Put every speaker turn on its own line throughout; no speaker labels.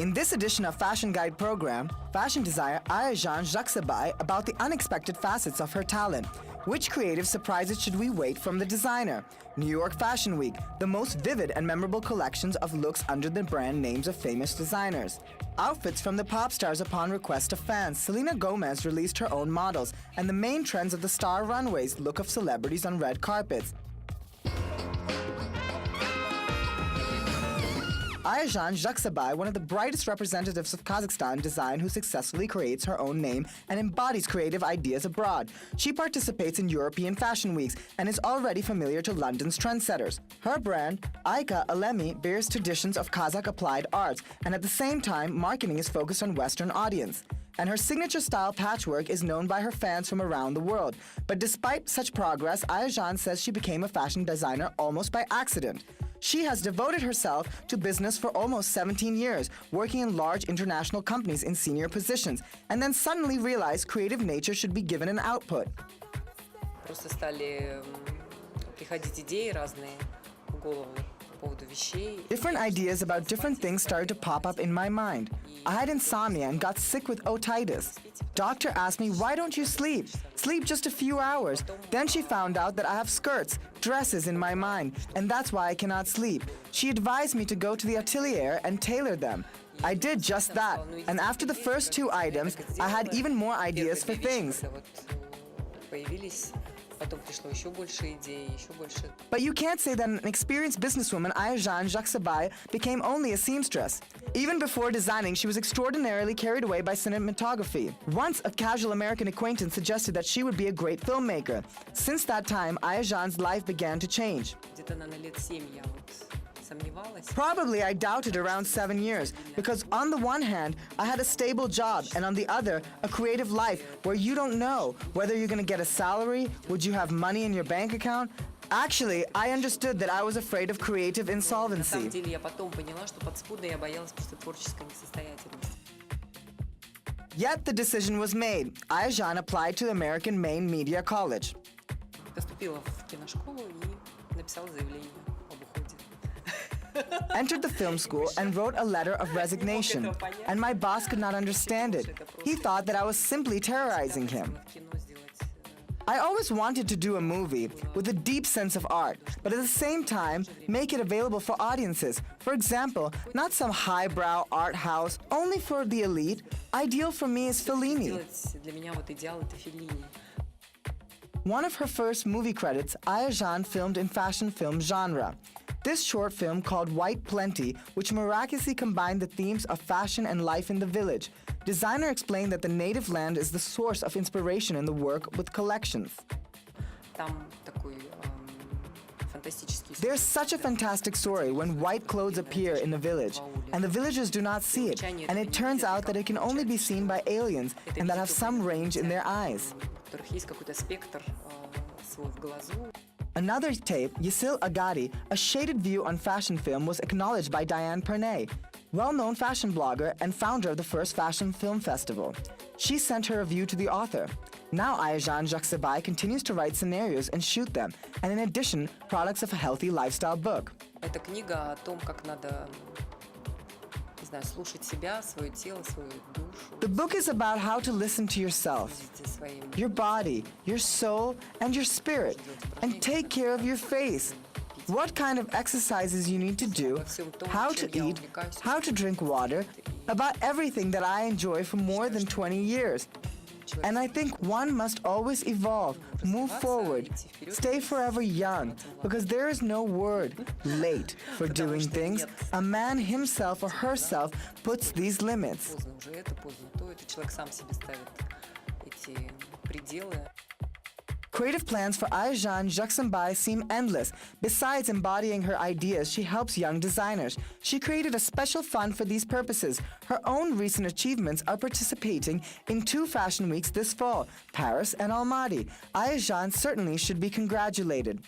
In this edition of Fashion Guide program, fashion designer Izhan Juxta about the unexpected facets of her talent. Which creative surprises should we wait from the designer? New York Fashion Week, the most vivid and memorable collections of looks under the brand names of famous designers. Outfits from the pop stars upon request of fans. Selena Gomez released her own models, and the main trends of the star runways, look of celebrities on red carpets. Izhan Juxta, one of the brightest representatives of Kazakhstan design who successfully creates her own name and embodies creative ideas abroad. She participates in European fashion weeks and is already familiar to London's trendsetters. Her brand, Aika Alemi, bears traditions of Kazakh applied arts, and at the same time, marketing is focused on Western audience. And her signature style patchwork is known by her fans from around the world. But despite such progress, Izhan says she became a fashion designer almost by accident. She has devoted herself to business for almost 17 years, working in large international companies in senior positions, and then suddenly realized creative nature should be given an output.
Просто стали приходить идеи разные в голову по поводу вещей.
Different ideas about different things started to pop up in my mind. I had insomnia and got sick with otitis. Doctor asked me, why don't you sleep? Sleep just a few hours. Then she found out that I have skirts, dresses in my mind, and that's why I cannot sleep. She advised me to go to the atelier and tailor them. I did just that, and after the first two items, I had even more ideas for things. But you can't say that an experienced businesswoman, Izhan Juxta, became only a seamstress. Even before designing, she was extraordinarily carried away by cinematography. Once, a casual American acquaintance suggested that she would be a great filmmaker. Since that time, Izhan's life began to change. Probably I doubted around 7 years, because on the one hand, I had a stable job, and on the other, a creative life where you don't know whether you're going to get a salary, would you have money in your bank account. Actually, I understood that I was afraid of creative insolvency. Yet the decision was made. Izhan applied to the American Maine Media College. Entered the film school and wrote a letter of resignation, and my boss could not understand it. He thought that I was simply terrorizing him. I always wanted to do a movie with a deep sense of art, but at the same time, make it available for audiences. For example, not some highbrow art house only for the elite. Ideal for me is Fellini. One of her first movie credits, Izhan filmed in fashion film genre. This short film, called White Plenty, which miraculously combined the themes of fashion and life in the village. Designer explained that the native land is the source of inspiration in the work with collections. There's such a fantastic story when white clothes appear in a village, and the villagers do not see it, and it turns out that it can only be seen by aliens and that have some range in their eyes. Another tape, Yesil Agadi, a shaded view on fashion film, was acknowledged by Diane Pernay, well-known fashion blogger and founder of the first fashion film festival. She sent her review to the author. Now Izhan Juxta continues to write scenarios and shoot them, and in addition, products of a healthy lifestyle book. The book is about how to listen to yourself, your body, your soul, and your spirit, and take care of your face. What kind of exercises you need to do, how to eat, how to drink water, about everything that I enjoy for more than 20 years. And I think one must always evolve, move forward, stay forever young, because there is no word, late, for doing things. A man himself or herself puts these limits. Creative plans for Izhan Juxta seem endless. Besides embodying her ideas, she helps young designers. She created a special fund for these purposes. Her own recent achievements are participating in 2 fashion weeks this fall, Paris and Almaty. Izhan certainly should be congratulated.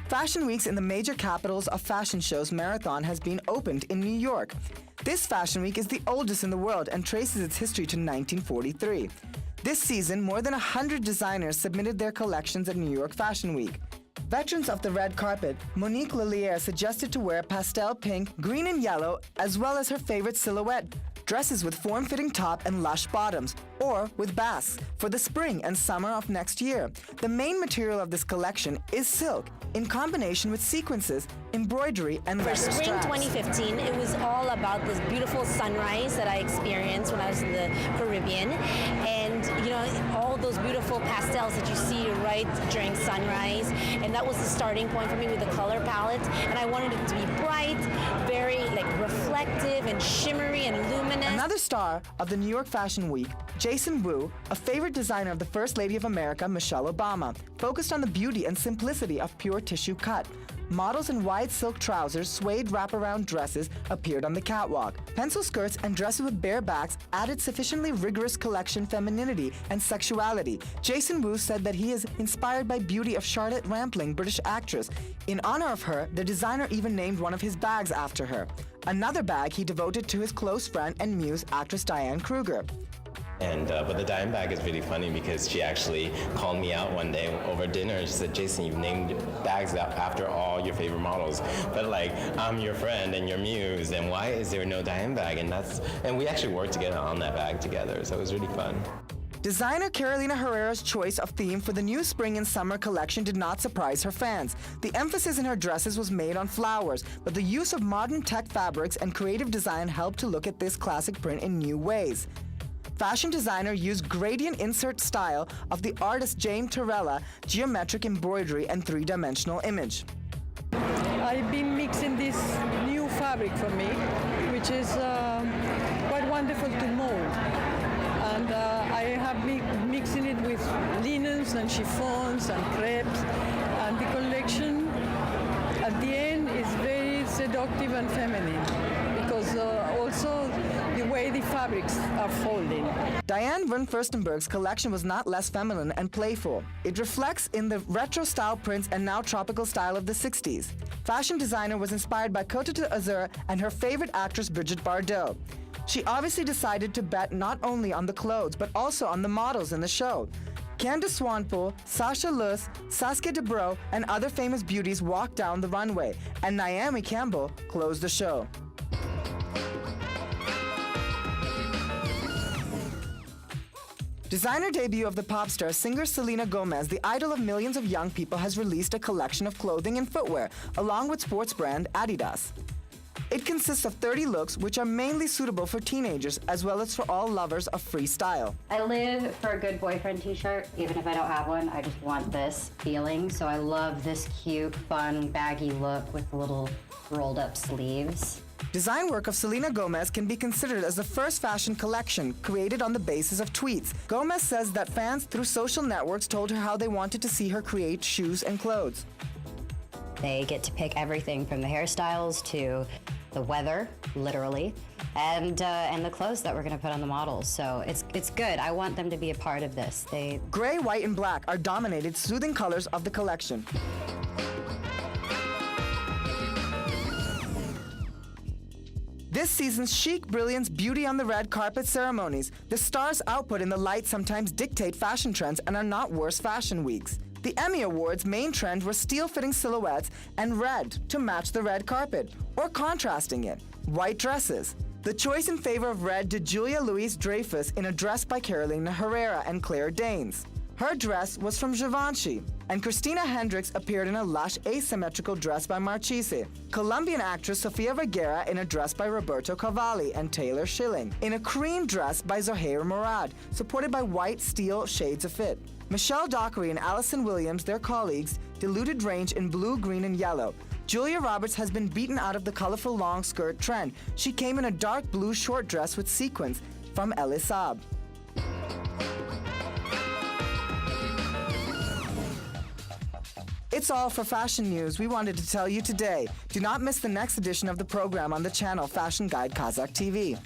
Fashion weeks in the major capitals of fashion shows marathon has been opened in New York. This fashion week is the oldest in the world and traces its history to 1943. This season, more than 100 designers submitted their collections at New York Fashion Week. Veterans of the red carpet, Monique Lalier suggested to wear pastel pink, green and yellow, as well as her favorite silhouette, dresses with form-fitting top and lush bottoms, or with basques, for the spring and summer of next year. The main material of this collection is silk, in combination with sequences, embroidery, and
For
leather
spring
straps.
2015, it was all about this beautiful sunrise that I experienced when I was in the Caribbean. And, you know, all those beautiful pastels that you see right during sunrise. And that was the starting point for me with the color palette. And I wanted it to be bright, very like reflective and shimmery and luminous.
Another star of the New York Fashion Week, Jason Wu, a favorite designer of the First Lady of America, Michelle Obama, focused on the beauty and simplicity of pure tissue cut. Models in wide silk trousers, suede wraparound dresses appeared on the catwalk. Pencil skirts and dresses with bare backs added sufficiently rigorous collection femininity and sexuality. Jason Wu said that he is inspired by beauty of Charlotte Rampling, British actress. In honor of her, the designer even named one of his bags after her. Another bag he devoted to his close friend and muse, actress Diane Kruger.
But the Diane bag is really funny because she actually called me out one day over dinner and she said, Jason, you've named bags after all your favorite models, but like, I'm your friend and your muse, and why is there no Diane bag? And we actually worked together on that bag together, so it was really fun.
Designer Carolina Herrera's choice of theme for the new spring and summer collection did not surprise her fans. The emphasis in her dresses was made on flowers, but the use of modern tech fabrics and creative design helped to look at this classic print in new ways. Fashion designer used gradient insert style of the artist Jane Torella, geometric embroidery, and three-dimensional image.
I've been mixing this new fabric for me, which is quite wonderful to mold. And I have been mixing it with linens and chiffons and crepes. And the collection at the end is very seductive and feminine, because also the way the fabrics are folding.
Diane von Furstenberg's collection was not less feminine and playful. It reflects in the retro-style prints and now tropical style of the 60s. Fashion designer was inspired by Côte d'Azur and her favorite actress Brigitte Bardot. She obviously decided to bet not only on the clothes, but also on the models in the show. Candace Swanpool, Sasha Luss, Saskia Debro, and other famous beauties walked down the runway, and Naomi Campbell closed the show. Designer debut of the pop star singer Selena Gomez, the idol of millions of young people, has released a collection of clothing and footwear, along with sports brand Adidas. It consists of 30 looks, which are mainly suitable for teenagers, as well as for all lovers of free style.
I live for a good boyfriend t-shirt. Even if I don't have one, I just want this feeling. So I love this cute, fun, baggy look with little rolled up sleeves.
Design work of Selena Gomez can be considered as the first fashion collection created on the basis of tweets. Gomez says that fans through social networks told her how they wanted to see her create shoes and clothes.
They get to pick everything from the hairstyles to the weather, literally, and the clothes that we're going to put on the models. So it's good. I want them to be a part of this.
Gray, white, and black are dominated soothing colors of the collection. This season's chic brilliance beauty on the red carpet ceremonies. The stars' output in the light sometimes dictate fashion trends and are not worse fashion weeks. The Emmy Awards' main trend was steel-fitting silhouettes and red to match the red carpet, or contrasting it, white dresses. The choice in favor of red to Julia Louis-Dreyfus in a dress by Carolina Herrera and Claire Danes. Her dress was from Givenchy, and Christina Hendricks appeared in a lush asymmetrical dress by Marchese. Colombian actress Sofia Vergara in a dress by Roberto Cavalli and Taylor Schilling, in a cream dress by Zohair Murad, supported by white steel shades of fit. Michelle Dockery and Allison Williams, their colleagues, diluted range in blue, green, and yellow. Julia Roberts has been beaten out of the colorful long skirt trend. She came in a dark blue short dress with sequins from El Isab. It's all for fashion news we wanted to tell you today. Do not miss the next edition of the program on the channel Fashion Guide Kazakh TV.